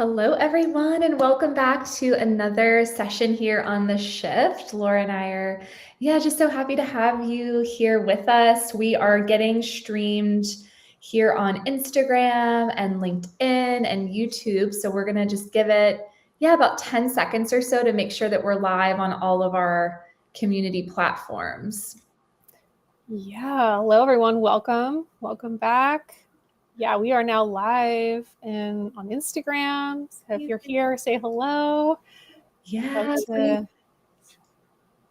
Hello, everyone, and welcome back to another session here on The Shift. Laura and I are, just so happy to have you here with us. We are getting streamed here on Instagram and LinkedIn and YouTube. So we're going to just give it, about 10 seconds or so to make sure that we're live on all of our community platforms. Yeah, hello, everyone. Welcome back. Yeah, we are now live and on Instagram. So if you're here, say hello.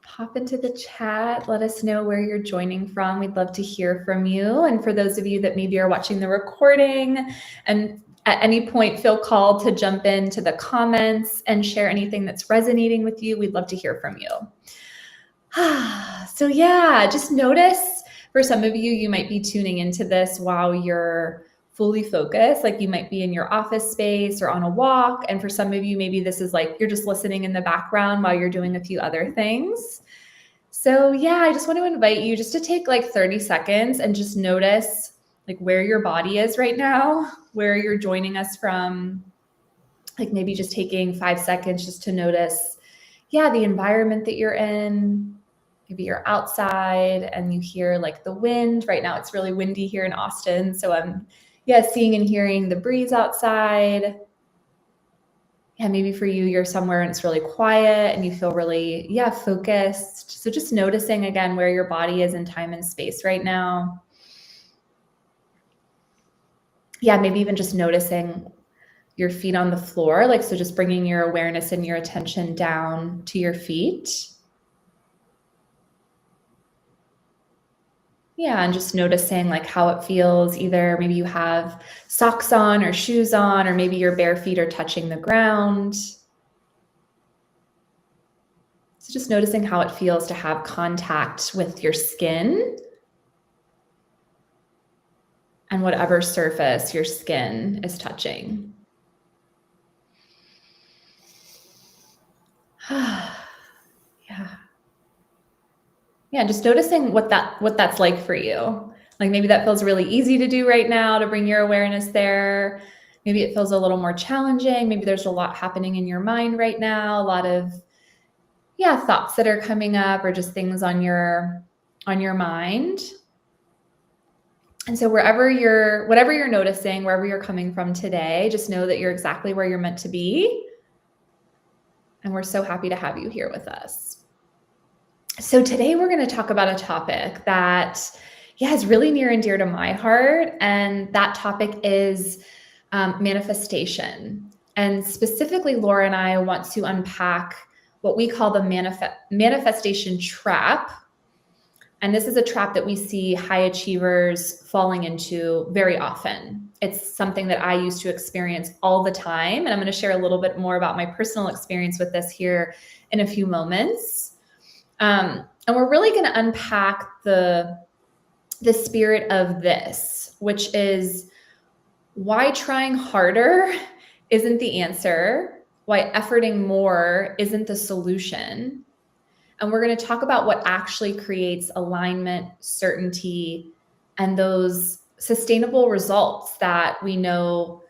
Pop into the chat. Let us know where you're joining from. We'd love to hear from you. And for those of you that maybe are watching the recording and at any point feel called to jump into the comments and share anything that's resonating with you, we'd love to hear from you. So just notice, for some of you, you might be tuning into this while you're fully focused, like you might be in your office space or on a walk. And for some of you, maybe this is like you're just listening in the background while you're doing a few other things. So I just want to invite you just to take like 30 seconds and just notice like where your body is right now, where you're joining us from. Like maybe just taking 5 seconds just to notice, the environment that you're in. Maybe you're outside and you hear like the wind. Right now it's really windy here in Austin. So I'm seeing and hearing the breeze outside. Maybe for you, you're somewhere and it's really quiet and you feel really, focused. So just noticing again where your body is in time and space right now. Maybe even just noticing your feet on the floor. So just bringing your awareness and your attention down to your feet. And just noticing like how it feels. Either maybe you have socks on or shoes on, or maybe your bare feet are touching the ground. So just noticing how it feels to have contact with your skin and whatever surface your skin is touching. Just noticing what that's like for you. Like maybe that feels really easy to do right now, to bring your awareness there. Maybe it feels a little more challenging. Maybe there's a lot happening in your mind right now, a lot of thoughts that are coming up, or just things on your mind. And so whatever you're noticing, wherever you're coming from today, just know that you're exactly where you're meant to be. And we're so happy to have you here with us. So today we're going to talk about a topic that is really near and dear to my heart. And that topic is manifestation. And specifically, Laura and I want to unpack what we call the manifestation trap. And this is a trap that we see high achievers falling into very often. It's something that I used to experience all the time. And I'm going to share a little bit more about my personal experience with this here in a few moments. And we're really going to unpack the spirit of this, which is why trying harder isn't the answer, why efforting more isn't the solution. And we're going to talk about what actually creates alignment, certainty, and those sustainable results that we know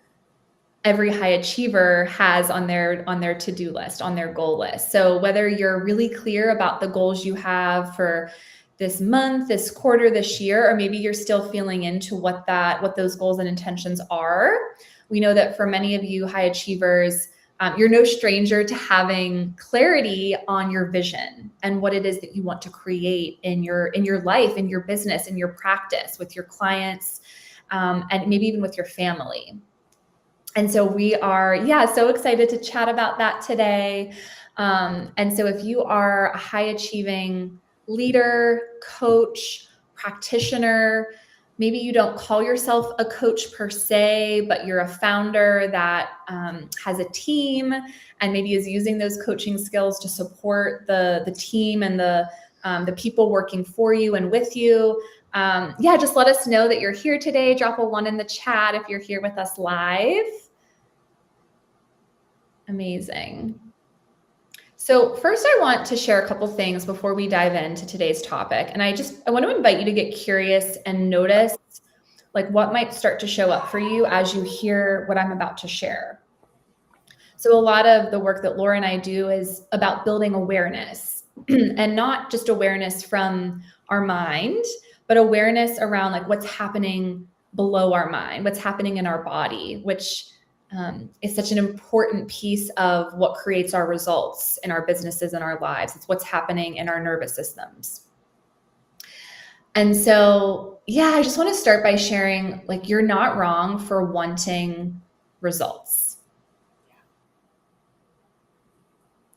every high achiever has on their to-do list, on their goal list. So whether you're really clear about the goals you have for this month, this quarter, this year, or maybe you're still feeling into what those goals and intentions are, we know that for many of you high achievers, you're no stranger to having clarity on your vision and what it is that you want to create in your life, in your business, in your practice, with your clients, and maybe even with your family. And so we are, so excited to chat about that today. And so if you are a high achieving leader, coach, practitioner, maybe you don't call yourself a coach per se, but you're a founder that has a team and maybe is using those coaching skills to support the team and the people working for you and with you. Just let us know that you're here today. Drop a 1 in the chat if you're here with us live. Amazing. So first I want to share a couple things before we dive into today's topic. And I want to invite you to get curious and notice like what might start to show up for you as you hear what I'm about to share. So a lot of the work that Laura and I do is about building awareness and not just awareness from our mind, but awareness around like what's happening below our mind, what's happening in our body, which is such an important piece of what creates our results in our businesses and our lives. It's what's happening in our nervous systems. And so, yeah, I just want to start by sharing, like, you're not wrong for wanting results.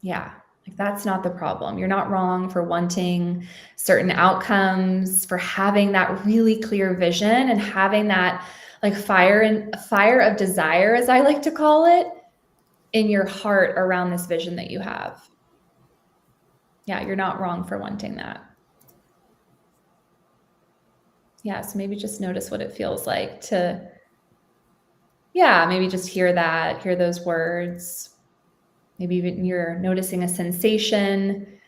Yeah, like that's not the problem. You're not wrong for wanting certain outcomes, for having that really clear vision and having that like fire of desire, as I like to call it, in your heart around this vision that you have. Yeah, you're not wrong for wanting that. Yeah, so maybe just notice what it feels like to, yeah, maybe just hear those words. Maybe even you're noticing a sensation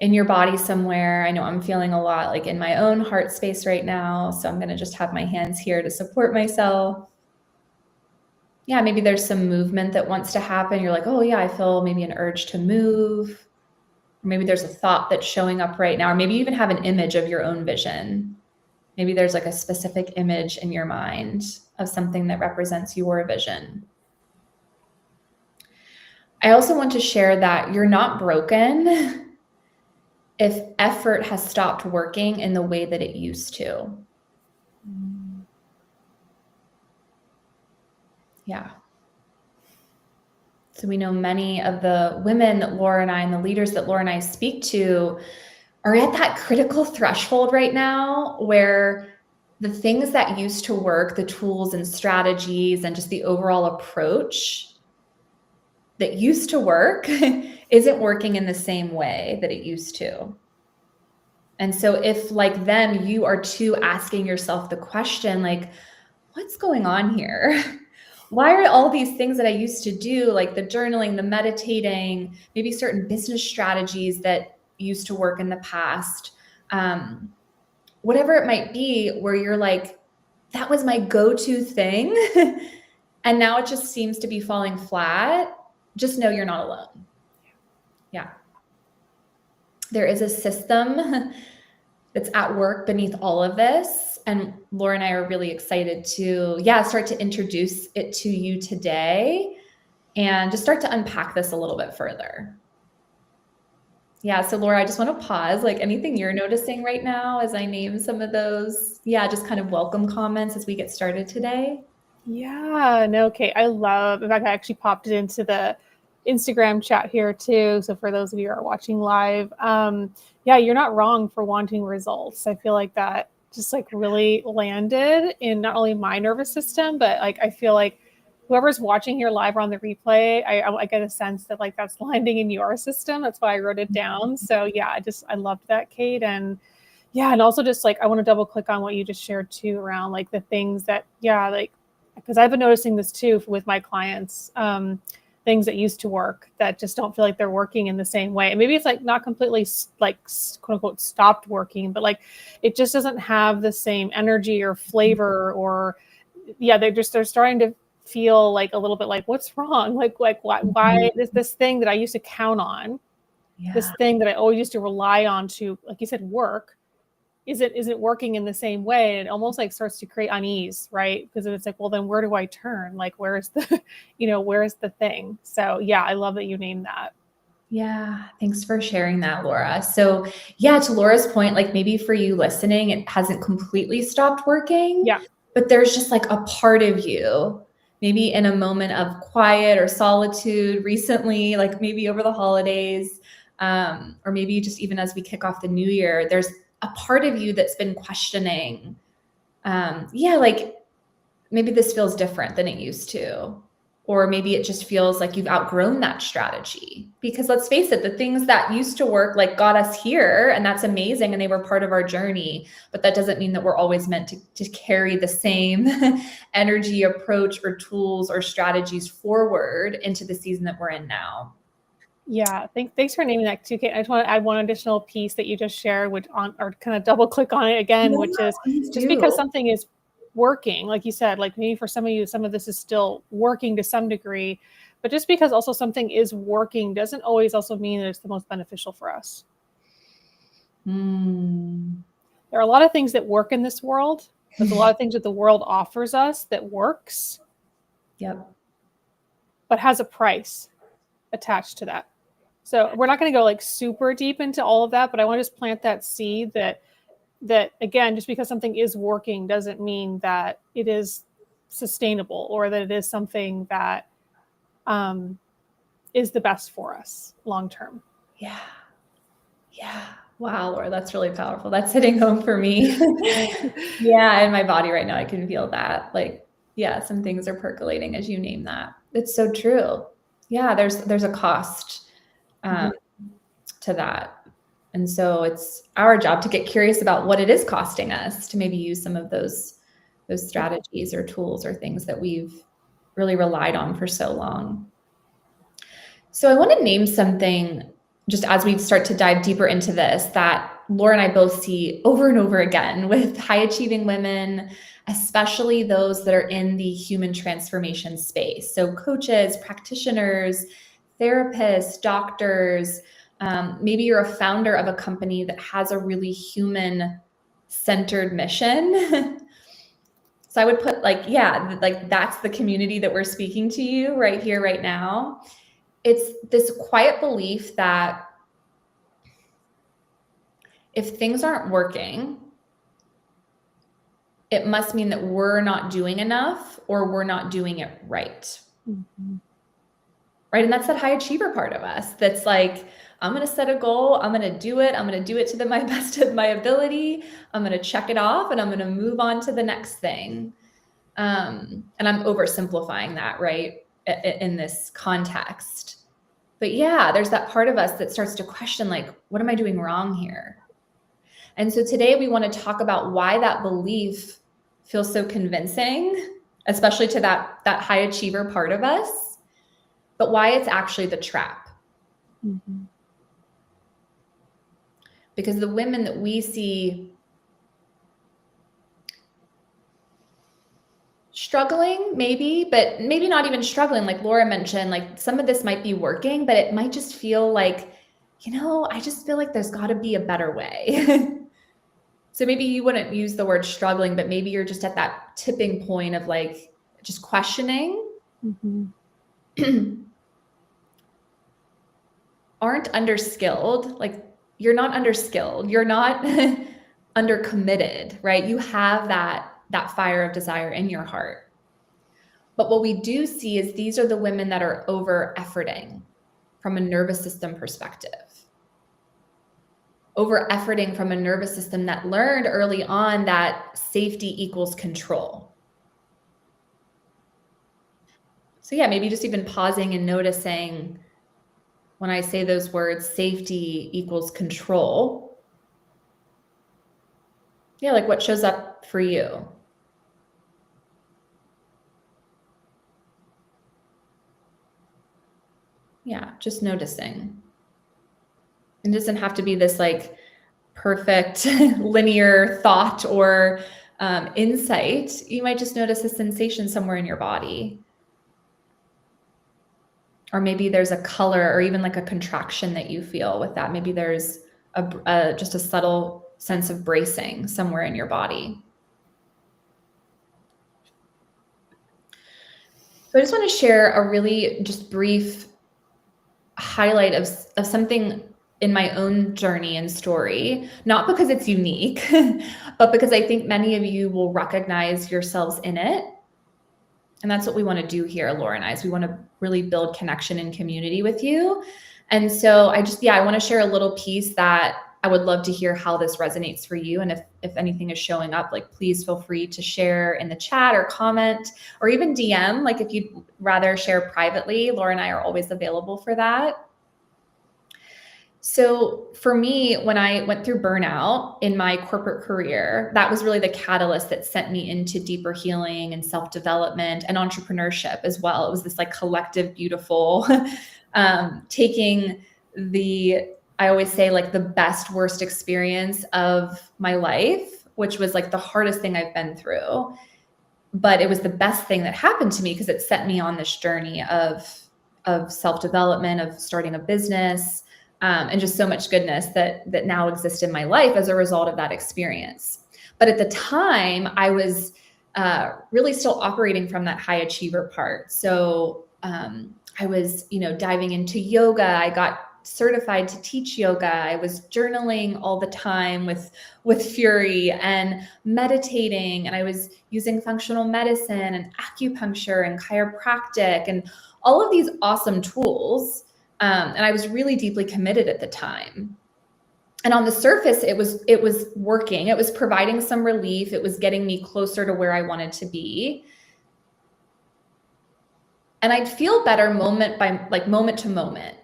in your body somewhere. I know I'm feeling a lot like in my own heart space right now, so I'm going to just have my hands here to support myself. Yeah, maybe there's some movement that wants to happen. You're like, oh yeah, I feel maybe an urge to move. Or maybe there's a thought that's showing up right now, or maybe you even have an image of your own vision. Maybe there's like a specific image in your mind of something that represents your vision. I also want to share that you're not broken if effort has stopped working in the way that it used to. Yeah. So we know many of the women that Laura and I and the leaders that Laura and I speak to are at that critical threshold right now where the things that used to work, the tools and strategies and just the overall approach that used to work isn't working in the same way that it used to. And so if like them, you are too asking yourself the question, like, what's going on here? Why are all these things that I used to do, like the journaling, the meditating, maybe certain business strategies that used to work in the past, whatever it might be, where you're like, that was my go-to thing. And now it just seems to be falling flat. Just know you're not alone. Yeah. There is a system that's at work beneath all of this. And Laura and I are really excited to, start to introduce it to you today and just start to unpack this a little bit further. Yeah. So Laura, I just want to pause, like anything you're noticing right now as I name some of those, just kind of welcome comments as we get started today. Yeah, no, Kate, I love, in fact, I actually popped it into the Instagram chat here too. So for those of you who are watching live, you're not wrong for wanting results. I feel like that just like really landed in not only my nervous system, but like, I feel like whoever's watching here live or on the replay, I get a sense that like that's landing in your system. That's why I wrote it down. So yeah, I loved that, Kate. And yeah, and also just like, I want to double click on what you just shared too around like the things that, because I've been noticing this too with my clients, things that used to work that just don't feel like they're working in the same way. And maybe it's like not completely like quote unquote stopped working, but like it just doesn't have the same energy or flavor or they're starting to feel like a little bit like, what's wrong? Like why this thing that I used to count on, this thing that I always used to rely on to, like you said, work, isn't working in the same way. It almost like starts to create unease, right? Because it's like, well, then where do I turn? Like, where's the, where's the thing? So yeah, I love that you named that. Yeah. Thanks for sharing that, Laura. So yeah, to Laura's point, like maybe for you listening, it hasn't completely stopped working. Yeah. But there's just like a part of you, maybe in a moment of quiet or solitude recently, like maybe over the holidays, or maybe just even as we kick off the new year, there's a part of you that's been questioning, like maybe this feels different than it used to, or maybe it just feels like you've outgrown that strategy. Because let's face it, the things that used to work like got us here, and that's amazing, and they were part of our journey, but that doesn't mean that we're always meant to carry the same energy, approach, or tools or strategies forward into the season that we're in now. Yeah, thanks for naming that too, Kate. I just want to add one additional piece that you just shared, or kind of double click on it again, which is just because something is working, like you said, like maybe for some of you, some of this is still working to some degree, But just because also something is working doesn't always also mean that it's the most beneficial for us. There are a lot of things that work in this world. There's a lot of things that the world offers us that works. Yep. But has a price attached to that. So we're not going to go like super deep into all of that, but I want to just plant that seed that again, just because something is working doesn't mean that it is sustainable or that it is something that is the best for us long term. Yeah. Yeah. Wow, Laura, that's really powerful. That's hitting home for me. Yeah, in my body right now, I can feel that. Like, yeah, some things are percolating as you name that. It's so true. Yeah, there's a cost to that. And so it's our job to get curious about what it is costing us, to maybe use some of those strategies or tools or things that we've really relied on for so long. So I want to name something just as we start to dive deeper into this that Laura and I both see over and over again with high achieving women, especially those that are in the human transformation space. So coaches, practitioners, therapists, doctors, maybe you're a founder of a company that has a really human centered mission. So I would put like that's the community that we're speaking to you right here, right now. It's this quiet belief that if things aren't working, it must mean that we're not doing enough or we're not doing it right. Right. And that's that high achiever part of us that's like, I'm going to set a goal. I'm going to do it. I'm going to do it to my best of my ability. I'm going to check it off and I'm going to move on to the next thing. And I'm oversimplifying that, right, in this context. But yeah, there's that part of us that starts to question, like, what am I doing wrong here? And so today we want to talk about why that belief feels so convincing, especially to that high achiever part of us, but why it's actually the trap. Because the women that we see struggling, maybe, but maybe not even struggling, like Laura mentioned, like some of this might be working, but it might just feel like, I just feel like there's got to be a better way. So maybe you wouldn't use the word struggling, but maybe you're just at that tipping point of like just questioning. Aren't underskilled, like you're not underskilled, you're not undercommitted, right? You have that fire of desire in your heart. But what we do see is these are the women that are over efforting from a nervous system perspective. Over efforting from a nervous system that learned early on that safety equals control. So yeah, maybe just even pausing and noticing when I say those words, safety equals control. Yeah, like what shows up for you? Yeah, just noticing. It doesn't have to be this like perfect linear thought or insight. You might just notice a sensation somewhere in your body. Or maybe there's a color or even like a contraction that you feel with that. Maybe there's just a subtle sense of bracing somewhere in your body. So I just want to share a really just brief highlight of something in my own journey and story, not because it's unique, but because I think many of you will recognize yourselves in it. And that's what we want to do here, Laura and I, is we want to really build connection and community with you. And so I want to share a little piece that I would love to hear how this resonates for you. And if anything is showing up, like, please feel free to share in the chat or comment or even DM. Like if you'd rather share privately, Laura and I are always available for that. So for me, when I went through burnout in my corporate career, that was really the catalyst that sent me into deeper healing and self-development and entrepreneurship as well. It was this like collective, beautiful, taking I always say like the best, worst experience of my life, which was like the hardest thing I've been through. But it was the best thing that happened to me because it set me on this journey of of self-development, of starting a business, and just so much goodness that now exists in my life as a result of that experience. But at the time, I was really still operating from that high achiever part. So I was, diving into yoga. I got certified to teach yoga. I was journaling all the time with fury and meditating, and I was using functional medicine and acupuncture and chiropractic and all of these awesome tools. And I was really deeply committed at the time. And on the surface, it was working. It was providing some relief. It was getting me closer to where I wanted to be. And I'd feel better moment to moment.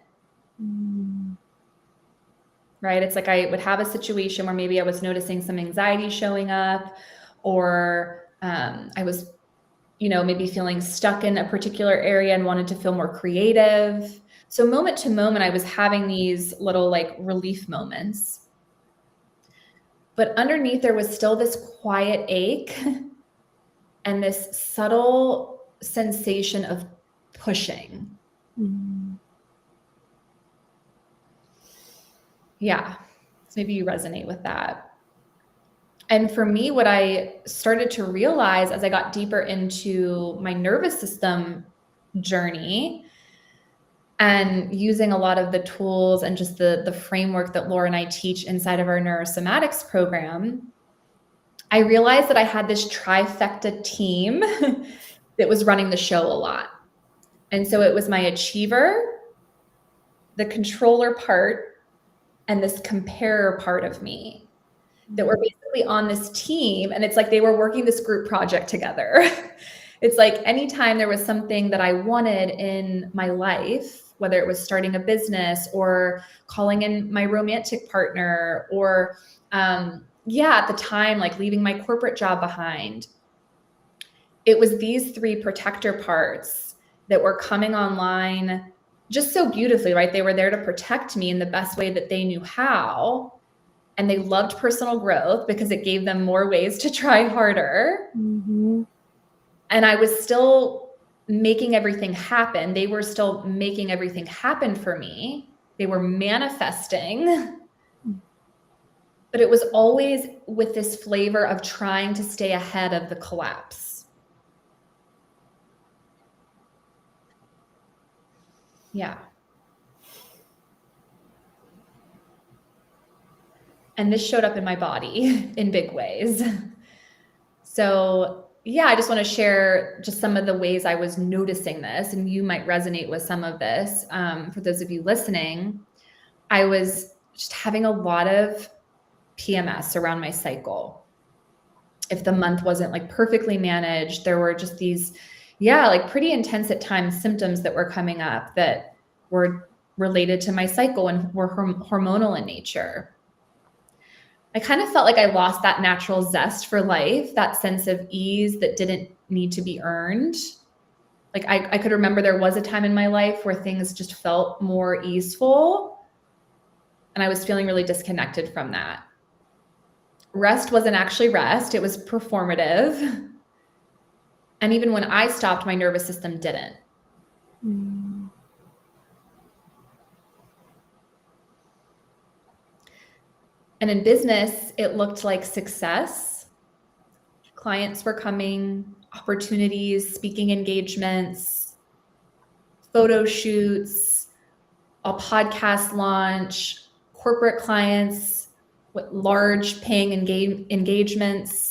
Right? It's like I would have a situation where maybe I was noticing some anxiety showing up, or I was, maybe feeling stuck in a particular area and wanted to feel more creative. So moment to moment, I was having these little like relief moments. But underneath, there was still this quiet ache and this subtle sensation of pushing. Yeah. So maybe you resonate with that. And for me, what I started to realize as I got deeper into my nervous system journey and using a lot of the tools and just the framework that Laura and I teach inside of our neurosomatics program, I realized that I had this trifecta team that was running the show a lot. And so it was my achiever, the controller part, and this comparer part of me that were basically on this team. And it's like they were working this group project together. It's like anytime there was something that I wanted in my life, whether it was starting a business or calling in my romantic partner, or at the time, like leaving my corporate job behind, it was these three protector parts that were coming online just so beautifully, right? They were there to protect me in the best way that they knew how. And they loved personal growth because it gave them more ways to try harder. Mm-hmm. And I was still making everything happen. They were still making everything happen for me. They were manifesting. But it was always with this flavor of trying to stay ahead of the collapse. Yeah. And this showed up in my body in big ways. So I just want to share just some of the ways I was noticing this, and you might resonate with some of this. For those of you listening, I was just having a lot of PMS around my cycle. If the month wasn't like perfectly managed, there were just these like pretty intense at times symptoms that were coming up that were related to my cycle and were hormonal in nature. I kind of felt like I lost that natural zest for life, that sense of ease that didn't need to be earned. Like I could remember there was a time in my life where things just felt more easeful, and I was feeling really disconnected from that. Rest wasn't actually rest, it was performative. And even when I stopped, my nervous system didn't. And in business, it looked like success. Clients were coming, opportunities, speaking engagements, photo shoots, a podcast launch, corporate clients with large paying engagements.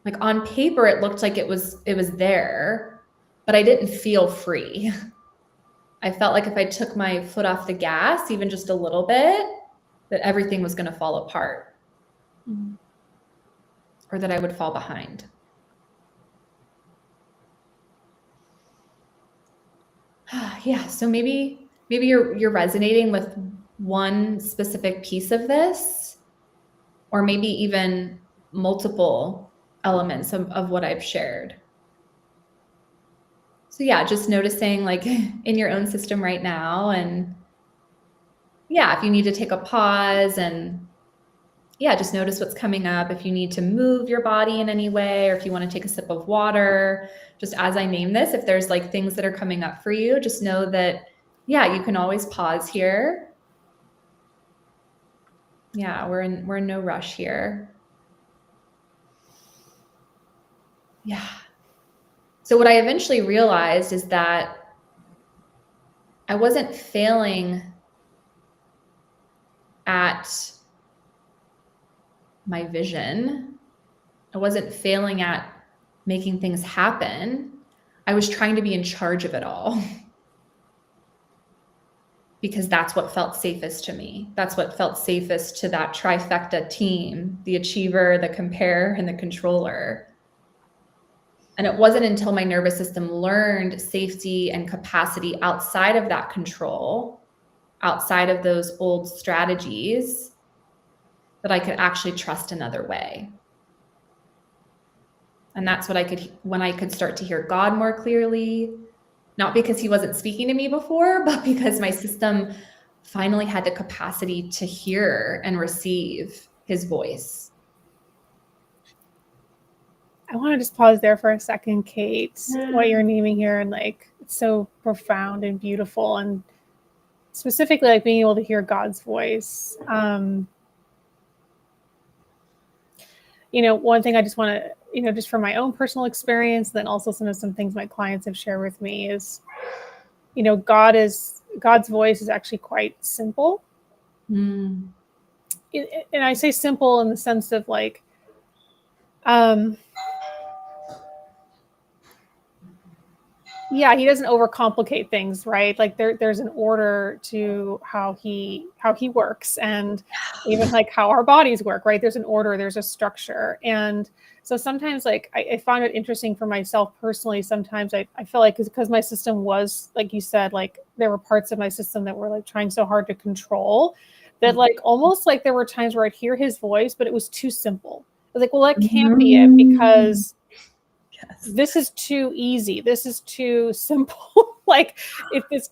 Like on paper, it looked like it was there, but I didn't feel free. I felt like if I took my foot off the gas, even just a little bit, that everything was going to fall apart, or that I would fall behind. So maybe you're resonating with one specific piece of this, or maybe even multiple elements of what I've shared. So just noticing like in your own system right now, and if you need to take a pause and yeah, just notice what's coming up. If you need to move your body in any way, or if you want to take a sip of water, just as I name this, if there's like things that are coming up for you, just know that, yeah, you can always pause here. Yeah, we're in no rush here. Yeah. So what I eventually realized is that I wasn't failing at my vision. I wasn't failing at making things happen. I was trying to be in charge of it all because that's what felt safest to me. That's what felt safest to that trifecta team, the achiever, the compare, and the controller. And it wasn't until my nervous system learned safety and capacity outside of that control, outside of those old strategies, that I could actually trust another way. And that's what when I could start to hear God more clearly, not because he wasn't speaking to me before, but because my system finally had the capacity to hear and receive his voice. I want to just pause there for a second, Kate. What you're naming here, and like, it's so profound and beautiful, and specifically like being able to hear God's voice. One thing I just want to, just from my own personal experience, then also some things my clients have shared with me is, God's voice is actually quite simple. And I say simple in the sense of like, yeah, he doesn't overcomplicate things, right? Like there's an order to how he works, and even like how our bodies work, right? There's an order, there's a structure. And so sometimes like I found it interesting for myself personally. Sometimes I feel like because my system was, like you said, like there were parts of my system that were like trying so hard to control that like almost like there were times where I'd hear his voice, but it was too simple. I was like, well, that can't be it, because this is too easy. This is too simple. Like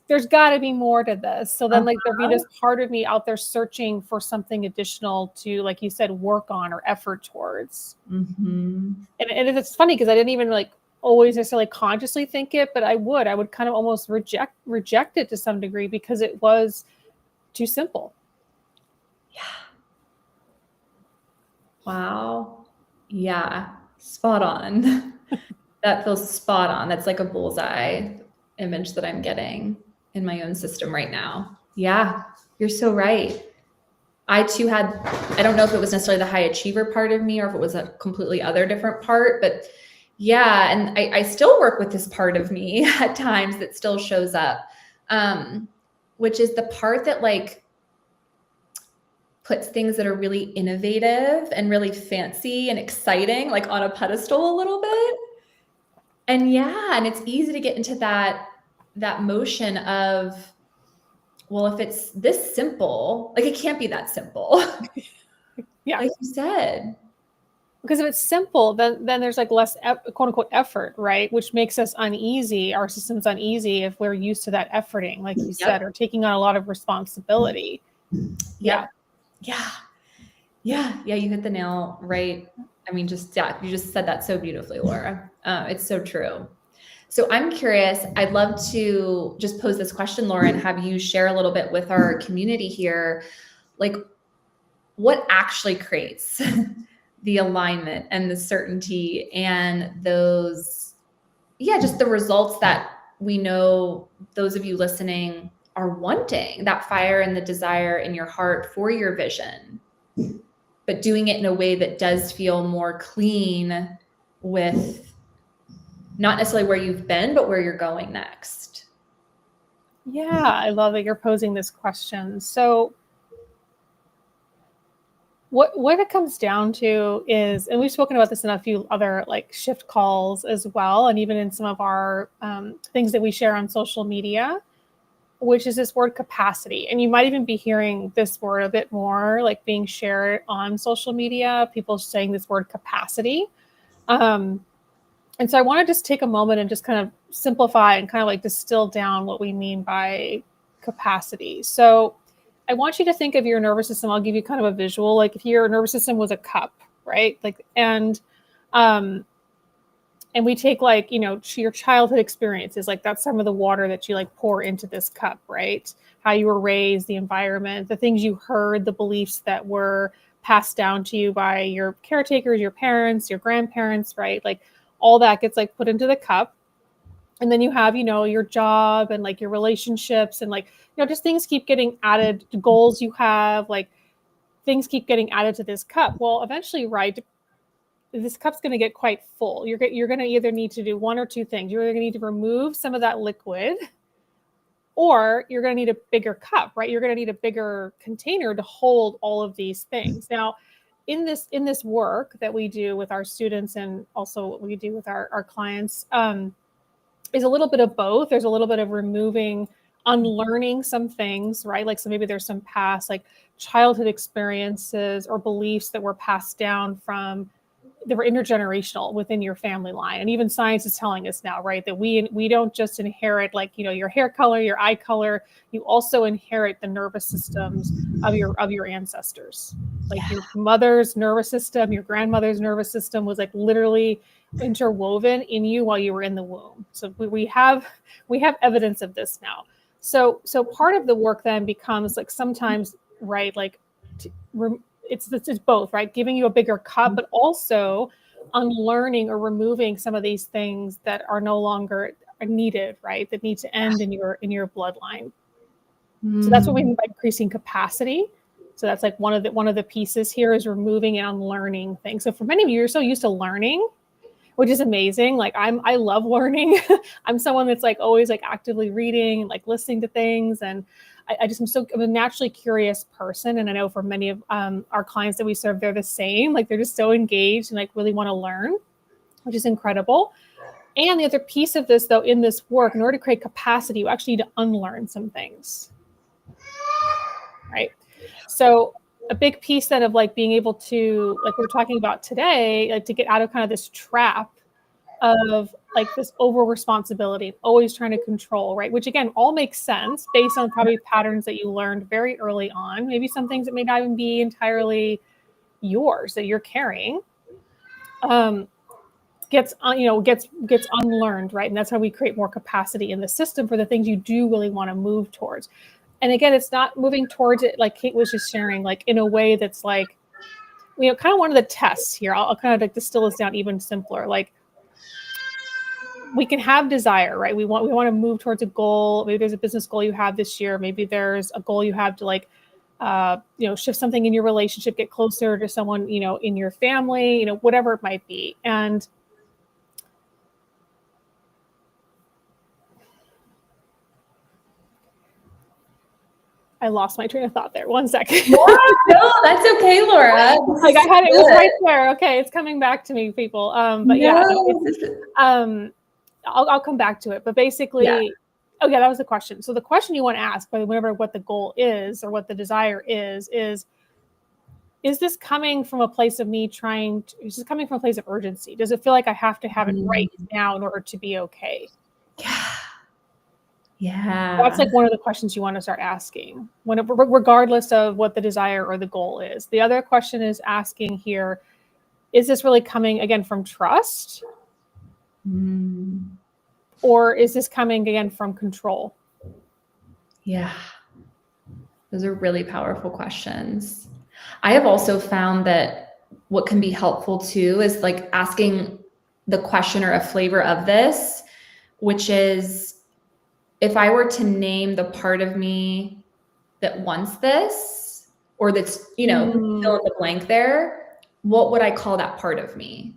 there's got to be more to this. So then like there'll be this part of me out there searching for something additional to, like you said, work on or effort towards. And it's funny because I didn't even like always necessarily consciously think it, but I would kind of almost reject it to some degree because it was too simple. Yeah. Wow. Yeah. Spot on. That feels spot on. That's like a bullseye image that I'm getting in my own system right now. Yeah, you're so right. I too I don't know if it was necessarily the high achiever part of me or if it was a completely other different part, but yeah. And I still work with this part of me at times that still shows up, which is the part that like puts things that are really innovative and really fancy and exciting, like on a pedestal a little bit. And yeah, and it's easy to get into that motion of, well, if it's this simple, like it can't be that simple. Yeah. Like you said. Because if it's simple, then there's like less quote unquote effort, right? Which makes us uneasy. Our system's uneasy if we're used to that efforting, like you said, or taking on a lot of responsibility. Yeah. You hit the nail right. I mean, you just said that so beautifully, Laura. It's so true. So I'm curious, I'd love to just pose this question, Laura, and have you share a little bit with our community here. Like, what actually creates the alignment and the certainty and those, just the results that we know those of you listening are wanting, that fire and the desire in your heart for your vision, but doing it in a way that does feel more clean with not necessarily where you've been, but where you're going next. Yeah, I love that you're posing this question. So what it comes down to is, and we've spoken about this in a few other like shift calls as well, and even in some of our things that we share on social media, which is this word capacity. And you might even be hearing this word a bit more like being shared on social media, people saying this word capacity. And so I want to just take a moment and just kind of simplify and kind of like distill down what we mean by capacity. So I want you to think of your nervous system. I'll give you kind of a visual, like if your nervous system was a cup, right? Like, and we take like, your childhood experiences, like that's some of the water that you like pour into this cup, right? How you were raised, the environment, the things you heard, the beliefs that were passed down to you by your caretakers, your parents, your grandparents, right? Like all that gets like put into the cup. And then you have, your job and like your relationships and like, just things keep getting added to goals you have, like things keep getting added to this cup. Well, eventually, right, this cup's going to get quite full. You're going to either need to do one or two things. You're either going to need to remove some of that liquid, or you're going to need a bigger cup, right? You're going to need a bigger container to hold all of these things. Now, in this work that we do with our students and also what we do with our clients, is a little bit of both. There's a little bit of removing, unlearning some things, right? Like, so maybe there's some past like childhood experiences or beliefs that were passed down that were intergenerational within your family line. And even science is telling us now, right, that we don't just inherit like, your hair color, your eye color, you also inherit the nervous systems of your ancestors. Like your mother's nervous system, your grandmother's nervous system was like literally interwoven in you while you were in the womb. So we have evidence of this now. So part of the work then becomes like sometimes, right, like it's both, right? Giving you a bigger cup, but also unlearning or removing some of these things that are no longer needed, right? That need to end in your bloodline. So that's what we mean by increasing capacity. So that's like one of the pieces here is removing and unlearning things. So for many of you, you're so used to learning, which is amazing. Like I love learning. I'm someone that's like always like actively reading, like listening to things. And I'm a naturally curious person. And I know for many of our clients that we serve, they're the same. Like they're just so engaged and like really want to learn, which is incredible. And the other piece of this though, in this work, in order to create capacity, you actually need to unlearn some things, right? So a big piece then of like being able to, like we're talking about today, like to get out of kind of this trap of like this over responsibility, always trying to control, right? Which again, all makes sense based on probably patterns that you learned very early on. Maybe some things that may not even be entirely yours that you're carrying, gets unlearned, right? And that's how we create more capacity in the system for the things you do really want to move towards. And again, it's not moving towards it like Kate was just sharing, like in a way that's like, kind of one of the tests here. I'll kind of like distill this down even simpler. Like we can have desire, right? We want to move towards a goal. Maybe there's a business goal you have this year. Maybe there's a goal you have to like, shift something in your relationship, get closer to someone, in your family, whatever it might be. And I lost my train of thought there. 1 second. No, that's okay, Laura. Like I had it was right there. Okay, it's coming back to me, people. But yeah, I'll come back to it. But basically, oh yeah, that was the question. So the question you want to ask, whenever what the goal is or what the desire is this coming from a place of me is this coming from a place of urgency? Does it feel like I have to have it right now in order to be okay? Yeah. That's like one of the questions you want to start asking, regardless of what the desire or the goal is. The other question is asking here, is this really coming again from trust? Or is this coming again from control? Yeah. Those are really powerful questions. I have also found that what can be helpful too is like asking the question or a flavor of this, which is, if I were to name the part of me that wants this, or that's, fill in the blank there, what would I call that part of me?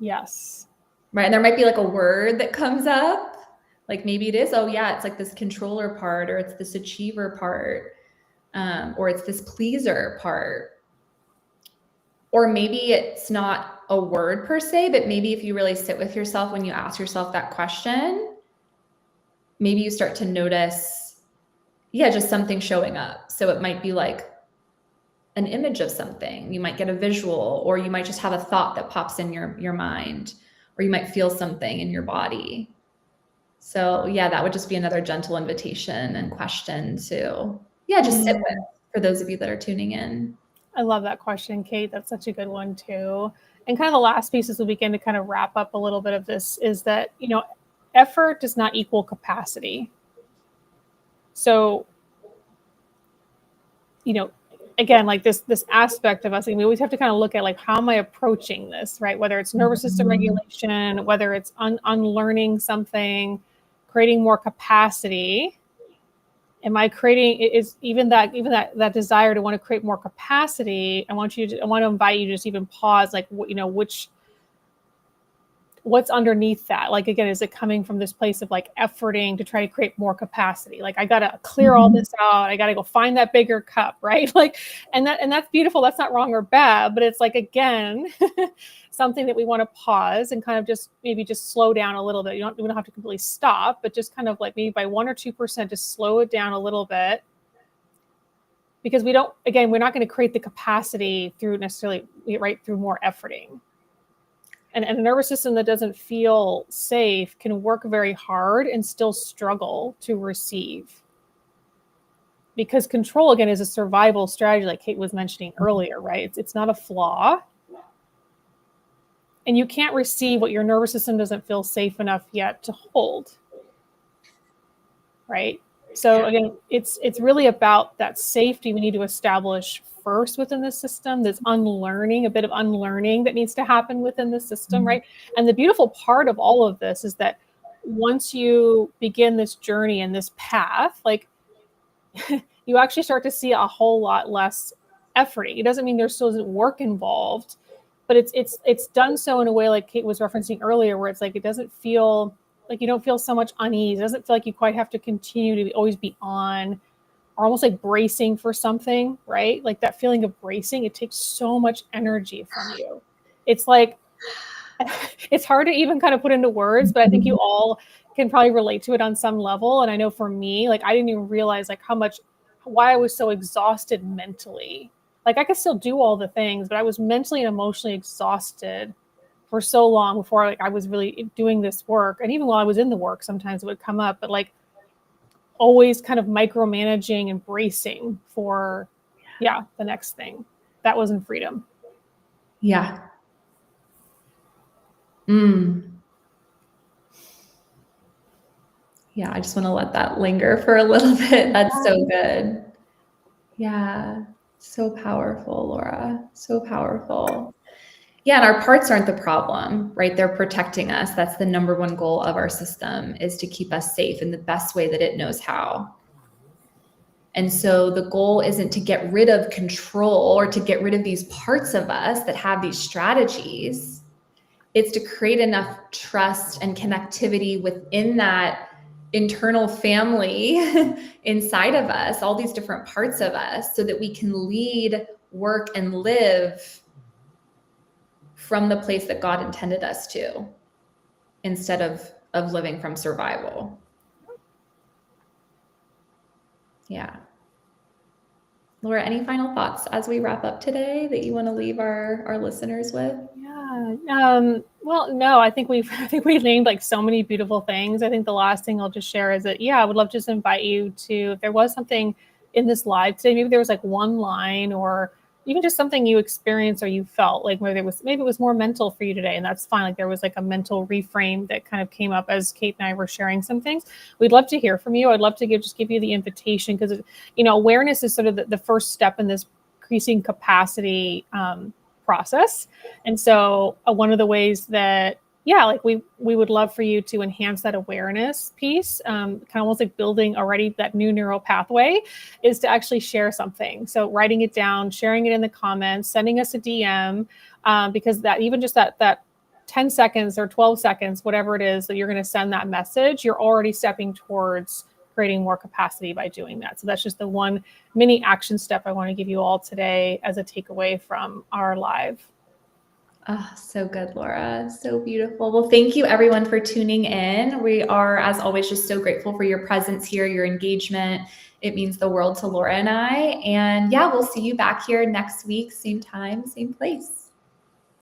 Yes. Right. And there might be like a word that comes up. Like maybe it is, it's like this controller part, or it's this achiever part, or it's this pleaser part. Or maybe it's not a word per se, but maybe if you really sit with yourself when you ask yourself that question, maybe you start to notice, just something showing up. So it might be like an image of something. You might get a visual, or you might just have a thought that pops in your mind, or you might feel something in your body. So that would just be another gentle invitation and question to, just sit with for those of you that are tuning in. I love that question, Kate. That's such a good one too. And kind of the last piece as we begin to kind of wrap up a little bit of this is that, effort does not equal capacity. So, again, like this aspect of us, we always have to kind of look at like, how am I approaching this, right? Whether it's nervous system regulation, whether it's unlearning something, creating more capacity. Am I creating, is even that desire to want to create more capacity? I want to invite you to just even pause, like, what's underneath that? Like, again, is it coming from this place of like efforting to try to create more capacity? Like, I got to clear all this out. I got to go find that bigger cup, right? Like, and that's beautiful. That's not wrong or bad, but it's like, again, something that we want to pause and kind of just slow down a little bit. We don't have to completely stop, but just kind of like maybe by 1 or 2%, just slow it down a little bit. Because we're not going to create the capacity through more efforting. And a nervous system that doesn't feel safe can work very hard and still struggle to receive. Because control, again, is a survival strategy, like Kate was mentioning earlier, right? It's not a flaw. And you can't receive what your nervous system doesn't feel safe enough yet to hold, right? So again, it's really about that safety we need to establish first within the system. There's a bit of unlearning that needs to happen within the system, right? And the beautiful part of all of this is that once you begin this journey and this path, like you actually start to see a whole lot less efforting. It doesn't mean there still isn't work involved, but it's done so in a way like Kate was referencing earlier, where it's like it doesn't feel like you don't feel so much unease. It doesn't feel like you quite have to continue to always be on, or almost like bracing for something, right? Like that feeling of bracing, it takes so much energy from you. It's like, it's hard to even kind of put into words, but I think you all can probably relate to it on some level. And I know for me, like I didn't even realize like why I was so exhausted mentally. Like I could still do all the things, but I was mentally and emotionally exhausted for so long before like I was really doing this work. And even while I was in the work, sometimes it would come up, but like always kind of micromanaging and bracing for, the next thing. That wasn't freedom. Yeah. Yeah, I just want to let that linger for a little bit. That's so good. Yeah, so powerful, Laura. So powerful. Yeah, and our parts aren't the problem, right? They're protecting us. That's the number one goal of our system, is to keep us safe in the best way that it knows how. And so the goal isn't to get rid of control or to get rid of these parts of us that have these strategies. It's to create enough trust and connectivity within that internal family inside of us, all these different parts of us, so that we can lead, work, and live from the place that God intended us to, instead of living from survival. Yeah. Laura, any final thoughts as we wrap up today that you want to leave our listeners with? Yeah. Well, no, I think we've named like so many beautiful things. I think the last thing I'll just share is that, I would love to just invite you to, if there was something in this live today, maybe there was like one line or even just something you experienced or you felt like maybe it was more mental for you today, and that's fine. Like there was like a mental reframe that kind of came up as Kate and I were sharing some things. We'd love to hear from you. I'd love to give you the invitation, because awareness is sort of the first step in this increasing capacity process. And so one of the ways that like we would love for you to enhance that awareness piece, kind of almost like building already that new neural pathway, is to actually share something. So writing it down, sharing it in the comments, sending us a DM, because that even just that 10 seconds or 12 seconds, whatever it is that you're going to send that message, you're already stepping towards creating more capacity by doing that. So that's just the one mini action step I want to give you all today as a takeaway from our live. Oh, so good, Laura. So beautiful. Well, thank you everyone for tuning in. We are, as always, just so grateful for your presence here, your engagement. It means the world to Laura and I. And we'll see you back here next week, same time, same place.